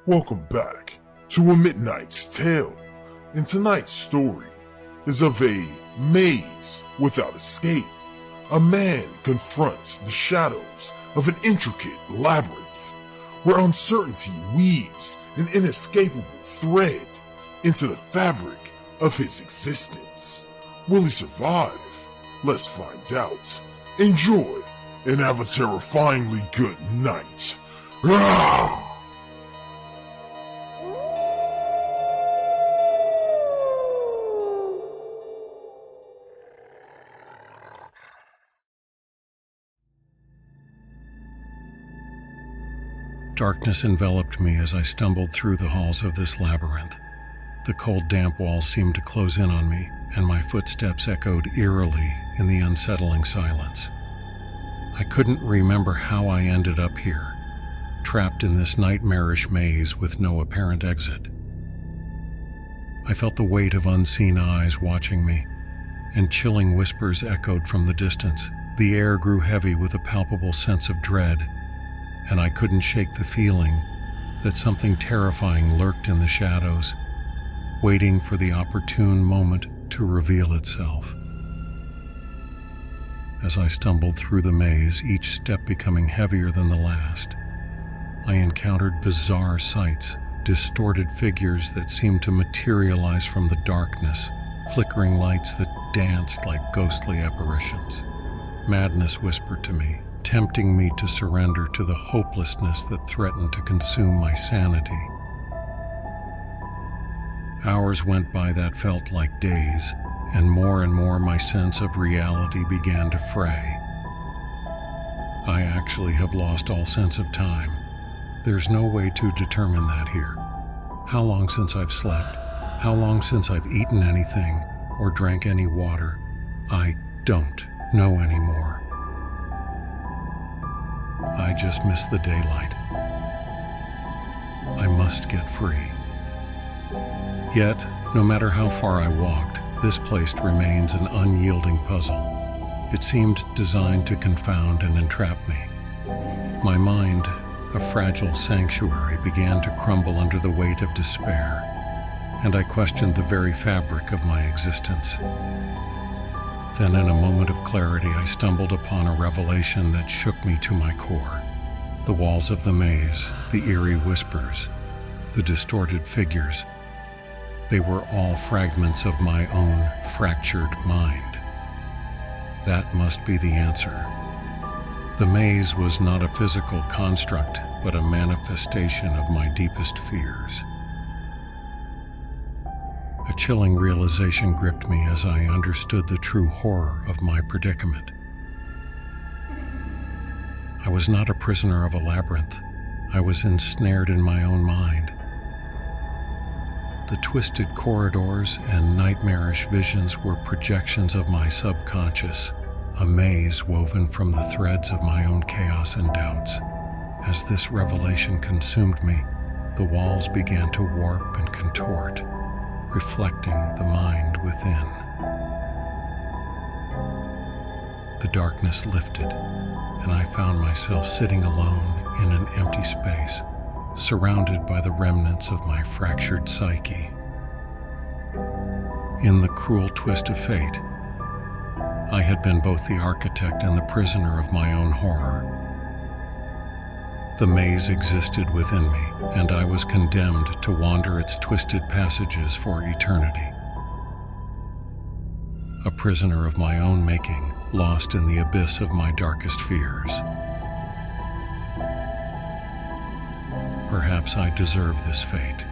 Welcome back to A Midnight's Tale, and tonight's story is of a maze without escape. A man confronts the shadows of an intricate labyrinth, where uncertainty weaves an inescapable thread into the fabric of his existence. Will he survive? Let's find out. Enjoy, and have a terrifyingly good night. Ah! Darkness enveloped me as I stumbled through the halls of this labyrinth. The cold, damp walls seemed to close in on me, and my footsteps echoed eerily in the unsettling silence. I couldn't remember how I ended up here, trapped in this nightmarish maze with no apparent exit. I felt the weight of unseen eyes watching me, and chilling whispers echoed from the distance. The air grew heavy with a palpable sense of dread, and I couldn't shake the feeling that something terrifying lurked in the shadows, waiting for the opportune moment to reveal itself. As I stumbled through the maze, each step becoming heavier than the last, I encountered bizarre sights, distorted figures that seemed to materialize from the darkness, flickering lights that danced like ghostly apparitions. Madness whispered to me, tempting me to surrender to the hopelessness that threatened to consume my sanity. Hours went by that felt like days, and more my sense of reality began to fray. I actually have lost all sense of time. There's no way to determine that here. How long since I've slept? How long since I've eaten anything or drank any water? I don't know anymore. I just miss the daylight. I must get free. Yet, no matter how far I walked, this place remains an unyielding puzzle. It seemed designed to confound and entrap me. My mind, a fragile sanctuary, began to crumble under the weight of despair, and I questioned the very fabric of my existence. Then, in a moment of clarity, I stumbled upon a revelation that shook me to my core. The walls of the maze, the eerie whispers, the distorted figures, they were all fragments of my own fractured mind. That must be the answer. The maze was not a physical construct, but a manifestation of my deepest fears. A chilling realization gripped me as I understood the true horror of my predicament. I was not a prisoner of a labyrinth. I was ensnared in my own mind. The twisted corridors and nightmarish visions were projections of my subconscious, a maze woven from the threads of my own chaos and doubts. As this revelation consumed me, the walls began to warp and contort, reflecting the mind within. The darkness lifted, and I found myself sitting alone in an empty space, surrounded by the remnants of my fractured psyche. In the cruel twist of fate, I had been both the architect and the prisoner of my own horror. The maze existed within me, and I was condemned to wander its twisted passages for eternity. A prisoner of my own making, lost in the abyss of my darkest fears. Perhaps I deserve this fate.